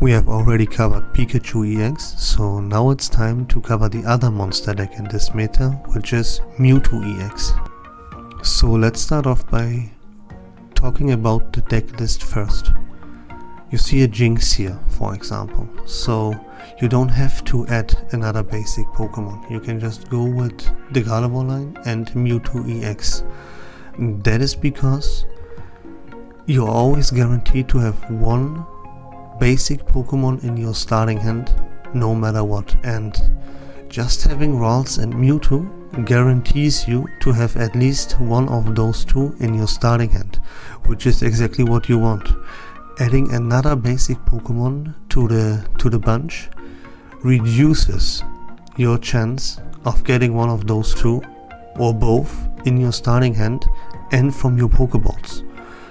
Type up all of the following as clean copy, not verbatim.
We have already covered Pikachu EX, so now it's time to cover the other monster deck in this meta, which is MewtwoEX. So let's start off by talking about the deck list first. You see a Jinx here, for example, so you don't have to add another basic Pokemon. You can just go with the Gardevoir line and MewtwoEX. That is because you're always guaranteed to have one basic Pokemon in your starting hand, no matter what, and just having Ralts and Mewtwo guarantees you to have at least one of those two in your starting hand, which is exactly what you want. Adding another basic Pokemon to the bunch reduces your chance of getting one of those two or both in your starting hand and from your Pokeballs.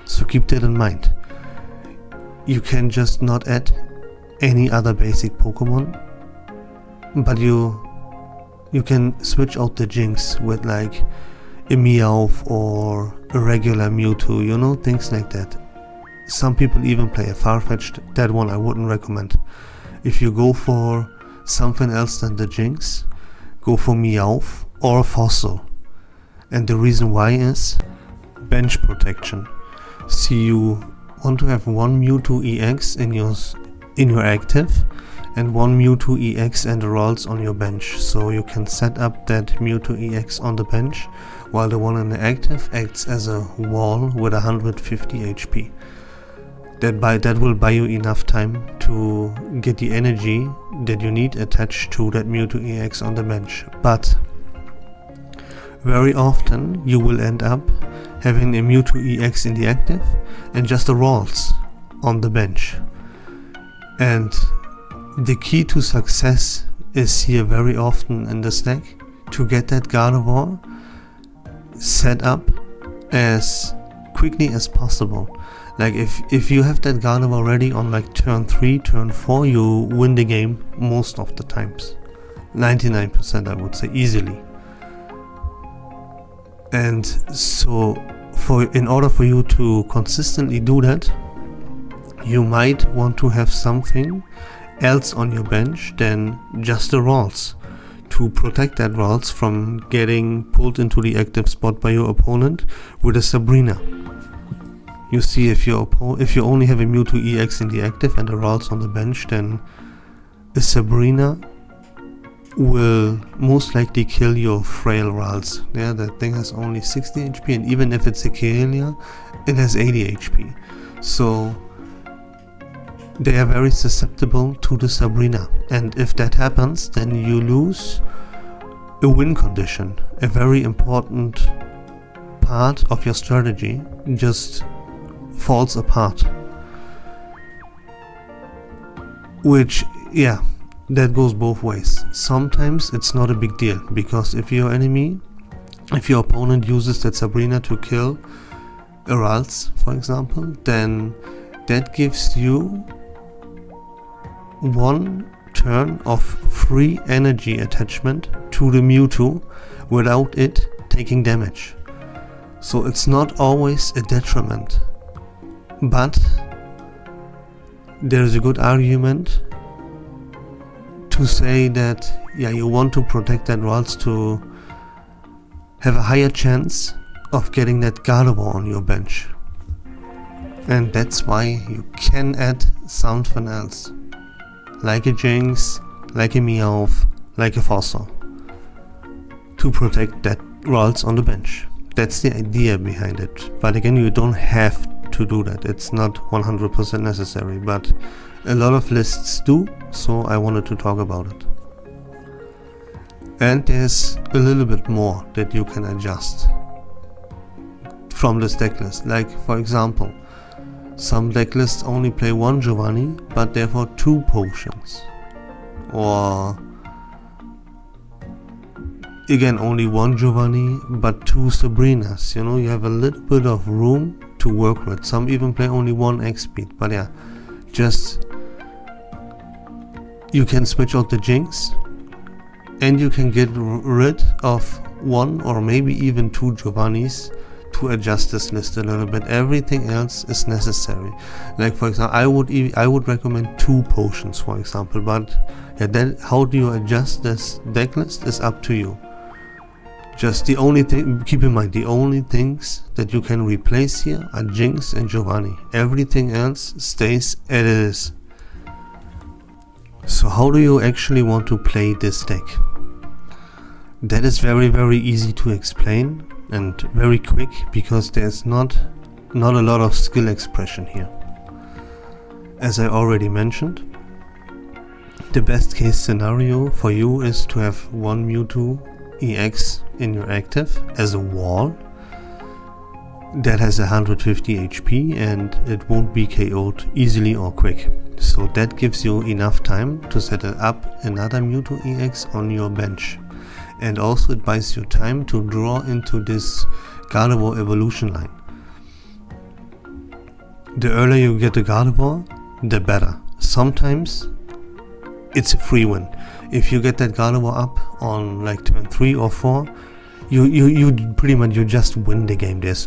So keep that in mind. You can just not add any other basic Pokemon, but you can switch out the Jinx with like a Meowth or a regular Mewtwo, you know, things like that. Some people even play a Farfetch'd. That one I wouldn't recommend. If you go for something else than the Jinx, go for Meowth or Fossil. And the reason why is bench protection. See, you want to have one MewtwoEX in your active and one MewtwoEX and the Ralts on your bench, so you can set up that MewtwoEX on the bench while the one in the active acts as a wall with 150 HP. That will buy you enough time to get the energy that you need attached to that MewtwoEX on the bench. But very often you will end up having a MewtwoEX in the active and just the Ralts on the bench. And the key to success is here very often in this deck to get that Gardevoir set up as quickly as possible. Like if you have that Gardevoir ready on like turn 3, turn 4, you win the game most of the times. 99% I would say, easily. And so in order for you to consistently do that, you might want to have something else on your bench than just the Ralts to protect that Ralts from getting pulled into the active spot by your opponent with a Sabrina. You see, if you only have a MewtwoEX in the active and a Ralts on the bench, then a Sabrina will most likely kill your frail Ralts. Yeah, that thing has only 60 HP, and even if it's a Kaelia, it has 80 HP. So they are very susceptible to the Sabrina, and if that happens, then you lose a win condition. A very important part of your strategy just falls apart. Which, yeah, that goes both ways. Sometimes it's not a big deal, because if your opponent uses that Sabrina to kill a Ralts, for example, then that gives you one turn of free energy attachment to the Mewtwo without it taking damage. So it's not always a detriment, but there's a good argument to say that, yeah, you want to protect that Ralts to have a higher chance of getting that Gardevoir on your bench. And that's why you can add something else, like a Jinx, like a Meowth, like a Fossil, to protect that Ralts on the bench. That's the idea behind it. But again, you don't have to do that. It's not 100% necessary, but a lot of lists do, so I wanted to talk about it. And there's a little bit more that you can adjust from this deck list. Like, for example, some deck lists only play one Giovanni, but therefore two potions. Or again, only one Giovanni, but two Sabrinas. You know, you have a little bit of room to work with. Some even play only one X speed, but yeah, just you can switch out the Jinx, and you can get rid of one or maybe even two Giovannis to to adjust this list a little bit. Everything else is necessary. Like for example, I would recommend 2 potions, for example, but yeah, then how do you adjust this deck list is up to you. Just the only thing, keep in mind, the only things that you can replace here are Jinx and Giovanni. Everything else stays as it is. So how do you actually want to play this deck? That is very easy to explain and very quick, because there's not a lot of skill expression here. As I already mentioned, the best case scenario for you is to have one MewtwoEX in your active as a wall that has 150 HP and it won't be KO'd easily or quick. So that gives you enough time to set up another MewtwoEX on your bench. And also it buys you time to draw into this Gardevoir evolution line. The earlier you get the Gardevoir, the better. Sometimes it's a free win. If you get that Gardevoir up on like turn 3 or 4, you pretty much you just win the game. There's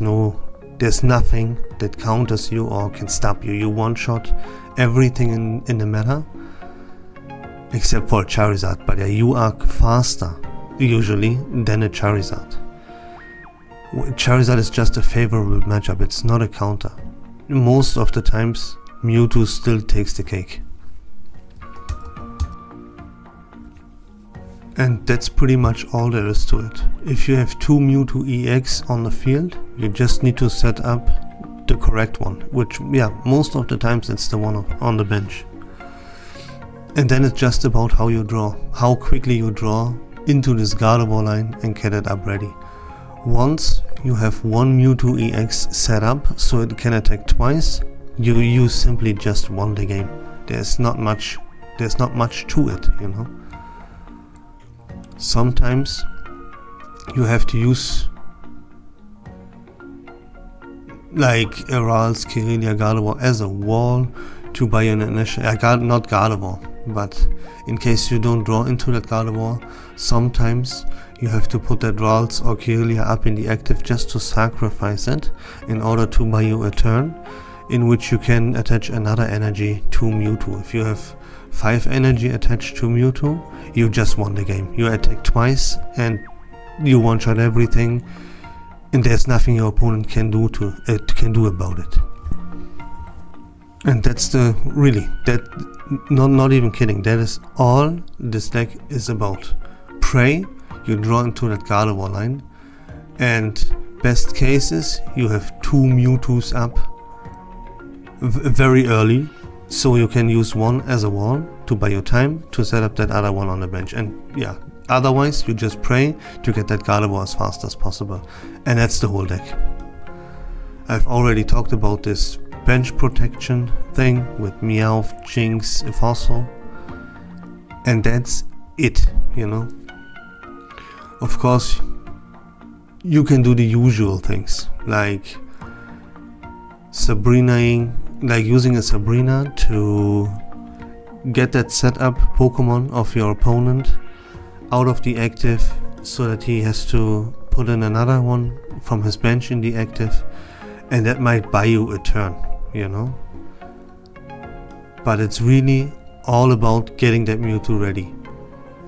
nothing that counters you or can stop you. You one-shot everything in the meta except for a Charizard, but yeah, you are faster usually than a Charizard. Charizard is just a favorable matchup, it's not a counter. Most of the times Mewtwo still takes the cake. And that's pretty much all there is to it. If you have 2 MewtwoEX on the field, you just need to set up the correct one, which, yeah, most of the times it's the one on the bench. And then it's just about how you draw, how quickly you draw into this Gardevoir line and get it up ready. Once you have one MewtwoEX set up so it can attack twice, you simply just won the game. There's not much to it, you know. Sometimes you have to use like a Ral's Kirelia Gardevoir as a wall to buy an initial, not Gardevoir, but in case you don't draw into that Gardevoir, sometimes you have to put that Ral's or Kirelia up in the active just to sacrifice it in order to buy you a turn in which you can attach another energy to Mewtwo. If you have 5 energy attached to Mewtwo, you just won the game. You attack twice and you one-shot everything, and there's nothing your opponent can do about it. And that's not even kidding, that is all this deck is about. Pray you draw into that Gardevoir line, and best cases you have 2 Mewtwo's up very early, so you can use one as a wall to buy your time to set up that other one on the bench. And yeah, otherwise you just pray to get that Gardevoir as fast as possible. And that's the whole deck. I've already talked about this bench protection thing with Meowth, Jinx, Fossil, and that's it, you know. Of course, you can do the usual things like using a Sabrina to get that setup Pokemon of your opponent out of the active so that he has to put in another one from his bench in the active, and that might buy you a turn, you know. But it's really all about getting that Mewtwo ready.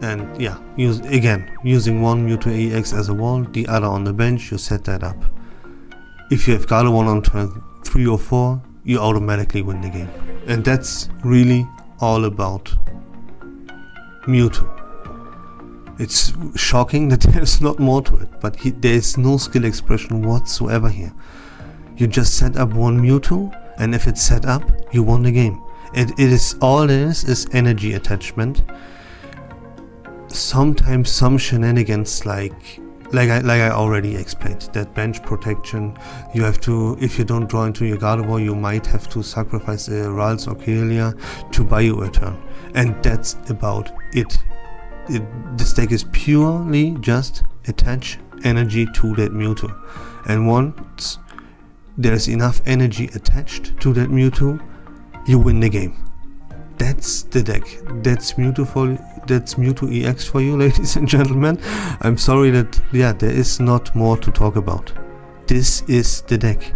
And yeah, using one MewtwoEX as a wall, the other on the bench, you set that up. If you have Gardevoir on turn 3 or 4, you automatically win the game. And that's really all about Mewtwo. It's shocking that there's not more to it, but there's no skill expression whatsoever here. You just set up one Mewtwo, and if it's set up, you won the game. It is all there is energy attachment. Sometimes some shenanigans like I already explained, that bench protection, you have to, if you don't draw into your Gardevoir, you might have to sacrifice a Ral's or Kirelia to buy you a turn. And that's about it. This deck is purely just attach energy to that Mewtwo. And once there's enough energy attached to that Mewtwo, you win the game. That's the deck. That's MewtwoEX for you, ladies and gentlemen. I'm sorry that, yeah, there is not more to talk about. this is the deck.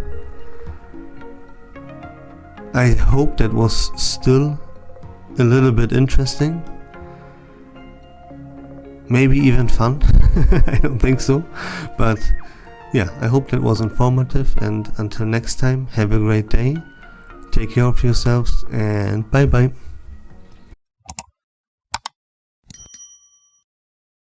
I hope that was still a little bit interesting. Maybe even fun. I don't think so. But yeah, I hope that was informative, and until next time, have a great day. Take care of yourselves and bye bye.